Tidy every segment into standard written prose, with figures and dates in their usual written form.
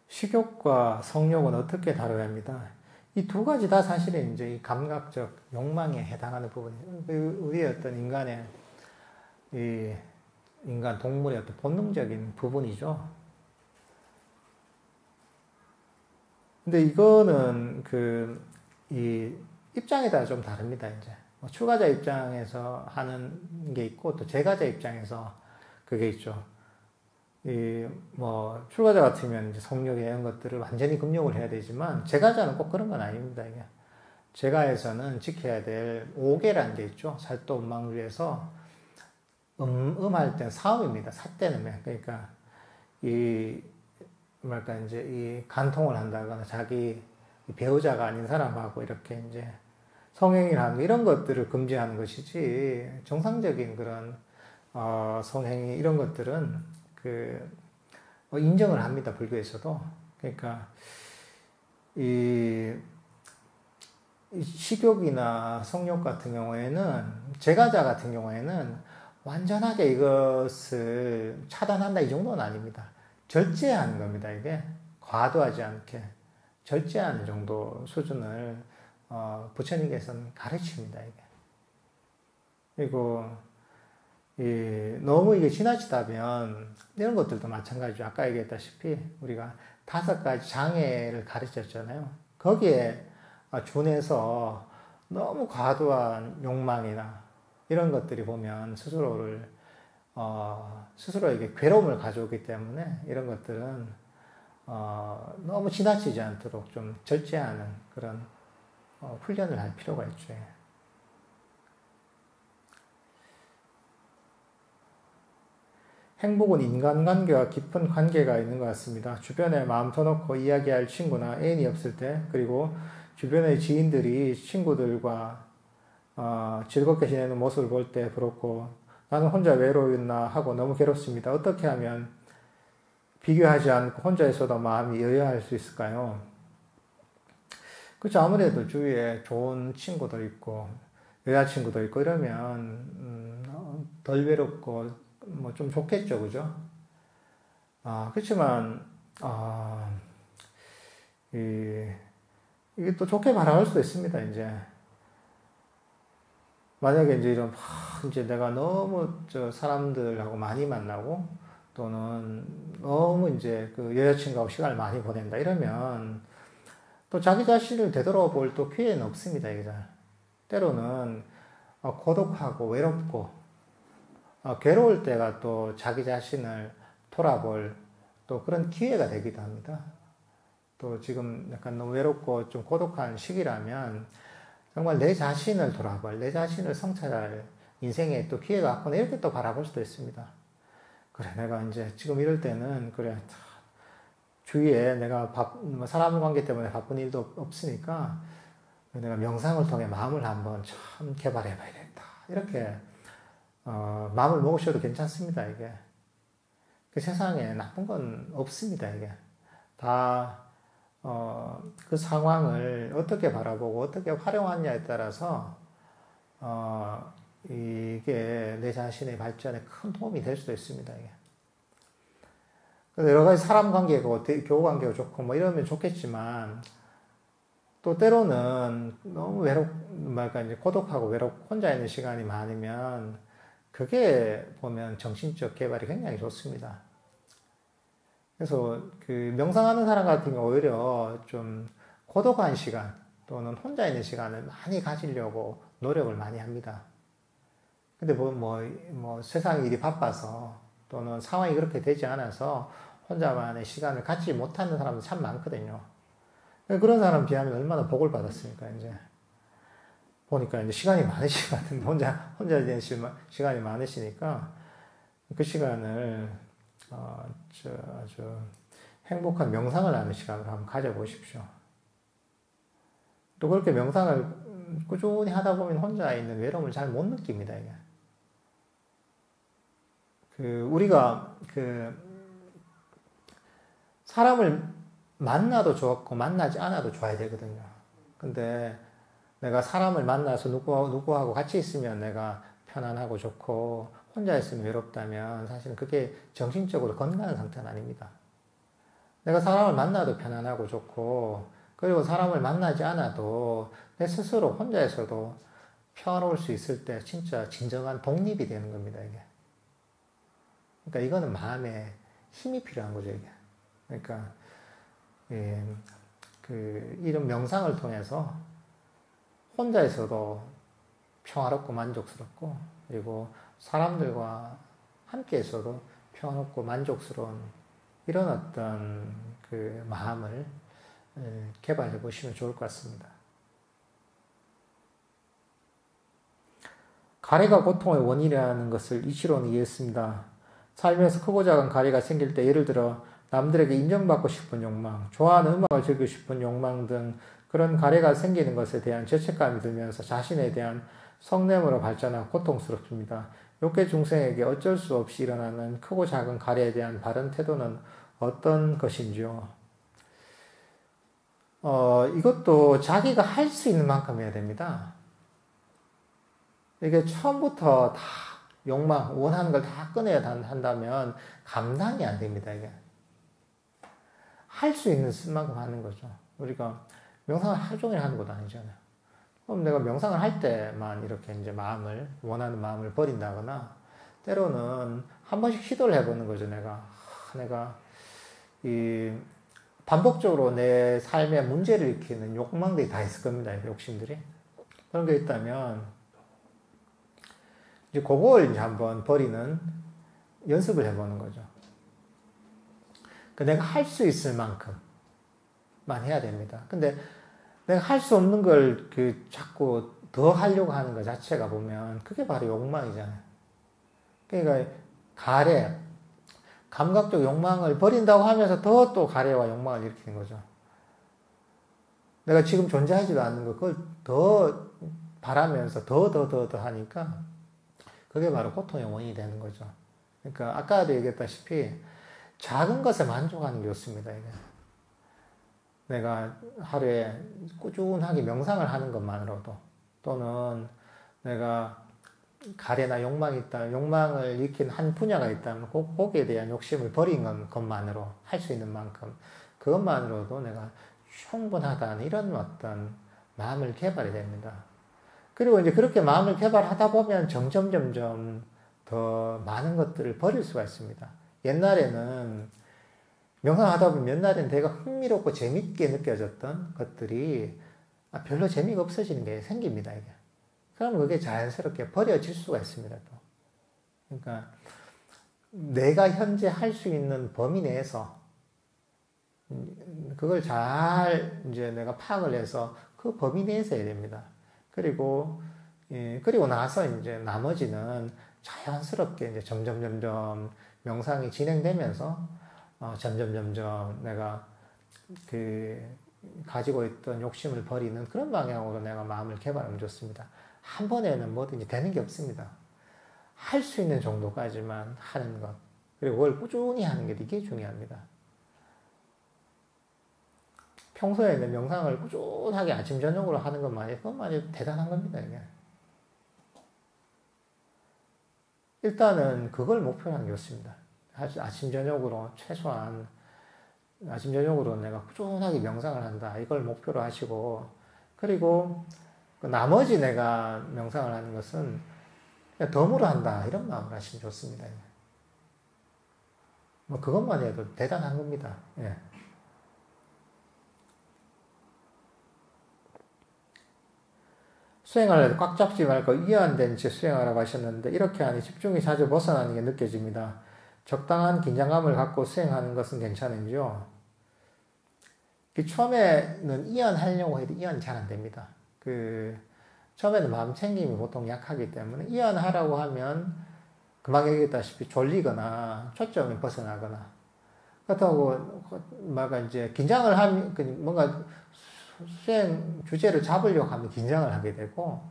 식욕과 성욕은 어떻게 다뤄야 합니다. 이 두 가지 다 사실은 이제 이 감각적 욕망에 해당하는 부분이에요. 우리의 어떤 이 인간 동물의 어떤 본능적인 부분이죠. 근데 이거는 이 입장에 따라 좀 다릅니다, 이제. 출가자 입장에서 하는 게 있고, 또 재가자 입장에서 그게 있죠. 출가자 같으면 이제 성욕 이런 것들을 완전히 금욕을 해야 되지만, 재가자는 꼭 그런 건 아닙니다, 이게. 재가에서는 지켜야 될 5개라는 게 있죠. 살도 음망주에서, 음할 때는 사음입니다. 삿대는. 그러니까, 이제 이 간통을 한다거나 자기 배우자가 아닌 사람하고 이렇게 이제 성행위를 하는 이런 것들을 금지하는 것이지, 정상적인 그런, 성행위 이런 것들은 인정을 합니다. 불교에서도. 그러니까, 이 식욕이나 성욕 같은 경우에는, 재가자 같은 경우에는 완전하게 이것을 차단한다 이 정도는 아닙니다. 절제하는 겁니다, 이게. 과도하지 않게. 절제하는 정도 수준을, 부처님께서는 가르칩니다, 이게. 그리고, 너무 이게 지나치다면, 이런 것들도 마찬가지죠. 아까 얘기했다시피, 우리가 5가지 장애를 가르쳤잖아요. 거기에 준해서 너무 과도한 욕망이나 이런 것들이 보면 스스로에게 괴로움을 가져오기 때문에 이런 것들은, 너무 지나치지 않도록 좀 절제하는 그런, 훈련을 할 필요가 있죠. 행복은 인간관계와 깊은 관계가 있는 것 같습니다. 주변에 마음 터놓고 이야기할 친구나 애인이 없을 때, 그리고 주변의 지인들이 친구들과 즐겁게 지내는 모습을 볼 때 부럽고, 나는 혼자 외로웠나 하고 너무 괴롭습니다. 어떻게 하면 비교하지 않고 혼자 있어도 마음이 여여할 수 있을까요? 그렇죠. 아무래도 주위에 좋은 친구도 있고, 여자친구도 있고 이러면, 덜 외롭고, 좀 좋겠죠. 그죠? 그렇지만, 이게 또 좋게 바라볼 수도 있습니다, 이제. 만약에 이제 이제 내가 너무 사람들하고 많이 만나고, 또는 너무 이제 여자친구하고 시간을 많이 보낸다, 이러면, 또 자기 자신을 되돌아볼 또 기회는 없습니다, 이게. 때로는, 고독하고 외롭고, 괴로울 때가 또 자기 자신을 돌아볼 또 그런 기회가 되기도 합니다. 또 지금 약간 너무 외롭고 좀 고독한 시기라면 정말 내 자신을 돌아볼, 내 자신을 성찰할 인생의 또 기회가 왔구나 이렇게 또 바라볼 수도 있습니다. 그래, 내가 이제 지금 이럴 때는 그래, 주위에 내가 사람 관계 때문에 바쁜 일도 없으니까 내가 명상을 통해 마음을 한번 참 개발해 봐야겠다. 이렇게 마음을 먹으셔도 괜찮습니다, 이게. 그 세상에 나쁜 건 없습니다, 이게. 다, 그 상황을 어떻게 바라보고 어떻게 활용하느냐에 따라서, 이게 내 자신의 발전에 큰 도움이 될 수도 있습니다, 이게. 여러 가지 사람 관계고, 교우 관계가 좋고, 이러면 좋겠지만, 또 때로는 너무 이제 고독하고 외롭고 혼자 있는 시간이 많으면, 그게 보면 정신적 개발이 굉장히 좋습니다. 그래서 명상하는 사람 같은 경우 오히려 좀 고독한 시간 또는 혼자 있는 시간을 많이 가지려고 노력을 많이 합니다. 근데 세상 일이 바빠서 또는 상황이 그렇게 되지 않아서 혼자만의 시간을 갖지 못하는 사람도 참 많거든요. 그런 사람 비하면 얼마나 복을 받았습니까, 이제. 보니까 이제 시간이 많으신 것 같은데, 혼자 있는 시간이 많으시니까, 그 시간을, 아주 행복한 명상을 하는 시간을 한번 가져보십시오. 또 그렇게 명상을 꾸준히 하다 보면 혼자 있는 외로움을 잘 못 느낍니다, 이게. 우리가, 사람을 만나도 좋고, 만나지 않아도 좋아야 되거든요. 근데, 내가 사람을 만나서 누구하고 같이 있으면 내가 편안하고 좋고 혼자 있으면 외롭다면 사실은 그게 정신적으로 건강한 상태는 아닙니다. 내가 사람을 만나도 편안하고 좋고, 그리고 사람을 만나지 않아도 내 스스로 혼자서도 평화로울 수 있을 때 진짜 진정한 독립이 되는 겁니다, 이게. 그러니까 이거는 마음에 힘이 필요한 거죠, 이게. 그러니까, 예, 이런 명상을 통해서 혼자서도 평화롭고 만족스럽고, 그리고 사람들과 함께 있어도 평화롭고 만족스러운 이런 어떤 그 마음을 개발해 보시면 좋을 것 같습니다. 가래가 고통의 원인이라는 것을 이치로는 이해했습니다. 살면서 크고 작은 가래가 생길 때 예를 들어 남들에게 인정받고 싶은 욕망, 좋아하는 음악을 즐기고 싶은 욕망 등 그런 가래가 생기는 것에 대한 죄책감이 들면서 자신에 대한 성냄으로 발전하고 고통스럽습니다. 욕계 중생에게 어쩔 수 없이 일어나는 크고 작은 가래에 대한 바른 태도는 어떤 것인지요? 이것도 자기가 할 수 있는 만큼 해야 됩니다. 이게 처음부터 다 욕망, 원하는 걸 다 꺼내야 한다면 감당이 안 됩니다, 이게. 할 수 있는 만큼 하는 거죠. 우리가 명상을 하루 종일 하는 것도 아니잖아요. 그럼 내가 명상을 할 때만 이렇게 이제 원하는 마음을 버린다거나, 때로는 한 번씩 시도를 해보는 거죠, 내가 반복적으로 내 삶에 문제를 일으키는 욕망들이 다 있을 겁니다, 욕심들이. 그런 게 있다면, 이제 그걸 이제 한번 버리는 연습을 해보는 거죠. 내가 할 수 있을 만큼만 해야 됩니다. 근데 내가 할 수 없는 걸 자꾸 더 하려고 하는 것 자체가 보면 그게 바로 욕망이잖아요. 그러니까 감각적 욕망을 버린다고 하면서 더 또 가래와 욕망을 일으키는 거죠. 내가 지금 존재하지도 않는 거 그걸 더 바라면서 더 하니까 그게 바로 고통의 원인이 되는 거죠. 그러니까 아까도 얘기했다시피 작은 것에 만족하는 게 좋습니다. 이게. 내가 하루에 꾸준하게 명상을 하는 것만으로도, 또는 내가 가래나 욕망이 있다, 욕망을 일으킨 한 분야가 있다면 거기에 대한 욕심을 버리는 것만으로 할 수 있는 만큼 그것만으로도 내가 충분하다는 이런 어떤 마음을 개발이 됩니다. 그리고 이제 그렇게 마음을 개발하다 보면 점점 더 많은 것들을 버릴 수가 있습니다. 옛날에는 명상하다 보면 옛날에는 되게 흥미롭고 재밌게 느껴졌던 것들이 별로 재미가 없어지는 게 생깁니다, 이게. 그러면 그게 자연스럽게 버려질 수가 있습니다, 또. 그러니까 내가 현재 할 수 있는 범위 내에서 그걸 잘 이제 내가 파악을 해서 그 범위 내에서 해야 됩니다. 그리고 나서 이제 나머지는 자연스럽게 이제 점점 명상이 진행되면서 점점 내가 가지고 있던 욕심을 버리는 그런 방향으로 내가 마음을 개발하면 좋습니다. 한 번에는 뭐든지 되는 게 없습니다. 할 수 있는 정도까지만 하는 것, 그리고 그걸 꾸준히 하는 게 이게 중요합니다. 평소에는 명상을 꾸준하게 아침 저녁으로 하는 그것만이 대단한 겁니다, 이게. 일단은 그걸 목표로 하는 게 좋습니다. 아침 저녁으로 최소한 아침 저녁으로 내가 꾸준하게 명상을 한다, 이걸 목표로 하시고, 그리고 나머지 내가 명상을 하는 것은 그냥 덤으로 한다, 이런 마음을 하시면 좋습니다. 뭐 그것만 해도 대단한 겁니다. 예. 수행을 꽉 잡지 말고 이완된 채 수행하라고 하셨는데, 이렇게 하니 집중이 자주 벗어나는 게 느껴집니다. 적당한 긴장감을 갖고 수행하는 것은 괜찮은지요? 처음에는 이완하려고 해도 이완이 잘 안 됩니다. 처음에는 마음 챙김이 보통 약하기 때문에 이완하라고 하면 금방 얘기했다시피 졸리거나 초점이 벗어나거나, 그렇다고 이제 긴장을 하면 뭔가 수행 주제를 잡으려고 하면 긴장을 하게 되고,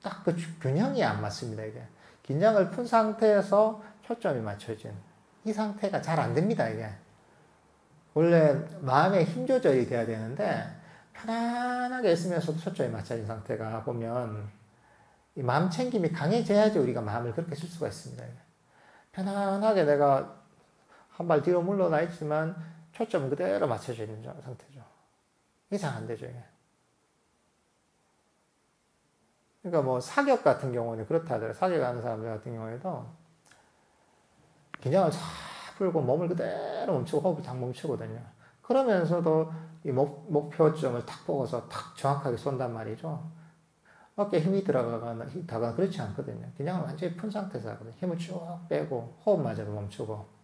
딱 균형이 안 맞습니다, 이게. 긴장을 푼 상태에서 초점이 맞춰진 이 상태가 잘 안 됩니다, 이게. 원래 마음에 힘 조절이 돼야 되는데, 편안하게 있으면서도 초점이 맞춰진 상태가 보면, 이 마음 챙김이 강해져야지 우리가 마음을 그렇게 쓸 수가 있습니다, 이게. 편안하게 내가 한 발 뒤로 물러나 있지만, 초점은 그대로 맞춰져 있는 상태죠. 이게 잘 안 되죠, 이게. 그러니까 뭐 사격 같은 경우는 그렇다 하더라고요. 사격하는 사람들 같은 경우에도 긴장을 싹 풀고 몸을 그대로 멈추고 호흡을 딱 멈추거든요. 그러면서도 이 목표점을 탁 보고서 탁 정확하게 쏜단 말이죠. 어깨에 힘이 들어가거나 그렇지 않거든요. 긴장을 완전히 푼 상태에서 하거든요. 힘을 쭉 빼고 호흡마저도 멈추고.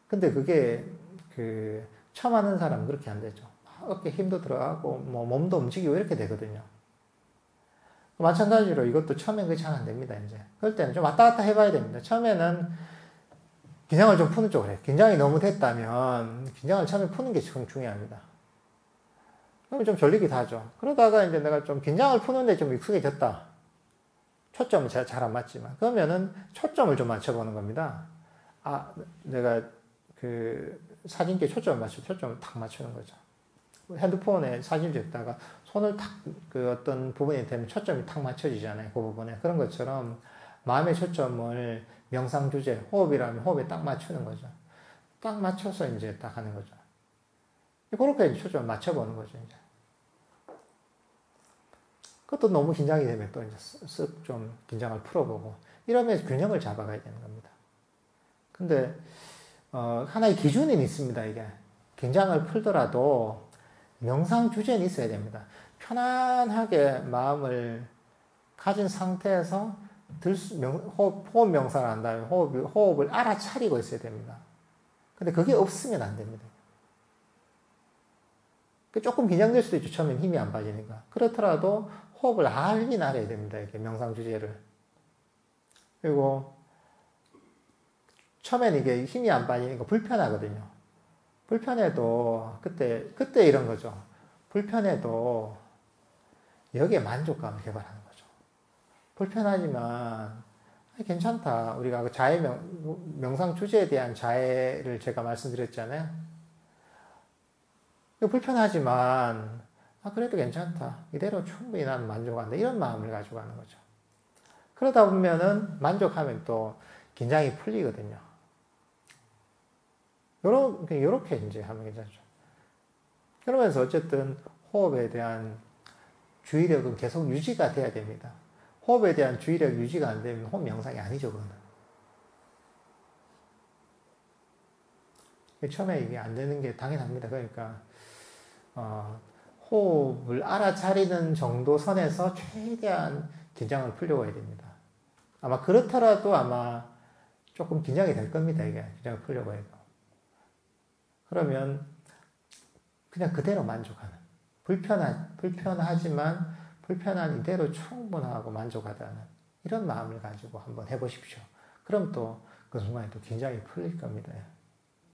근데 그게 처음 하는 사람은 그렇게 안 되죠. 어깨에 힘도 들어가고 뭐 몸도 움직이고 이렇게 되거든요. 마찬가지로 이것도 처음엔 그게 잘 안 됩니다, 이제. 그럴 때는 좀 왔다 갔다 해봐야 됩니다. 처음에는 긴장을 좀 푸는 쪽으로 해요. 긴장이 너무 됐다면, 긴장을 처음에 푸는 게 지금 중요합니다. 그러면 좀 졸리기도 하죠. 그러다가 이제 내가 좀 긴장을 푸는데 좀 익숙해졌다. 초점은 잘 안 맞지만. 그러면은 초점을 좀 맞춰보는 겁니다. 아, 내가 사진기에 초점을 탁 맞추는 거죠. 핸드폰에 사진 찍다가 손을 탁 어떤 부분이 되면 초점이 탁 맞춰지잖아요. 그 부분에. 그런 것처럼 마음의 초점을 명상 주제, 호흡이라면 호흡에 딱 맞추는 거죠. 딱 맞춰서 이제 딱 하는 거죠. 그렇게 초점을 맞춰보는 거죠, 이제. 그것도 너무 긴장이 되면 또 이제 쓱 좀 긴장을 풀어보고 이러면서 균형을 잡아가야 되는 겁니다. 근데, 하나의 기준이 있습니다, 이게. 긴장을 풀더라도 명상 주제는 있어야 됩니다. 편안하게 마음을 가진 상태에서 호흡 명상을 한 다음에 호흡을 알아차리고 있어야 됩니다. 근데 그게 없으면 안 됩니다. 조금 긴장될 수도 있죠. 처음엔 힘이 안 빠지니까. 그렇더라도 호흡을 알긴 알아야 됩니다. 이렇게 명상 주제를. 그리고 처음엔 이게 힘이 안 빠지니까 불편하거든요. 불편해도 그때 이런 거죠. 불편해도 여기에 만족감을 개발하는 거죠. 불편하지만 괜찮다. 우리가 명상 주제에 대한 자해를 제가 말씀드렸잖아요. 불편하지만 그래도 괜찮다. 이대로 충분히 나는 만족한다. 이런 마음을 가지고 가는 거죠. 그러다 보면은 만족하면 또 긴장이 풀리거든요. 요렇게 이제 하면 괜찮죠. 그러면서 어쨌든 호흡에 대한 주의력은 계속 유지가 돼야 됩니다. 호흡에 대한 주의력 유지가 안 되면 호흡 명상이 아니죠, 그거는. 처음에 이게 안 되는 게 당연합니다. 그러니까, 호흡을 알아차리는 정도 선에서 최대한 긴장을 풀려고 해야 됩니다. 아마 그렇더라도 아마 조금 긴장이 될 겁니다, 이게. 긴장을 풀려고 해도. 그러면 그냥 그대로 만족하는. 불편하지만 불편한 이대로 충분하고 만족하다는 이런 마음을 가지고 한번 해보십시오. 그럼 또 그 순간에 또 긴장이 풀릴 겁니다.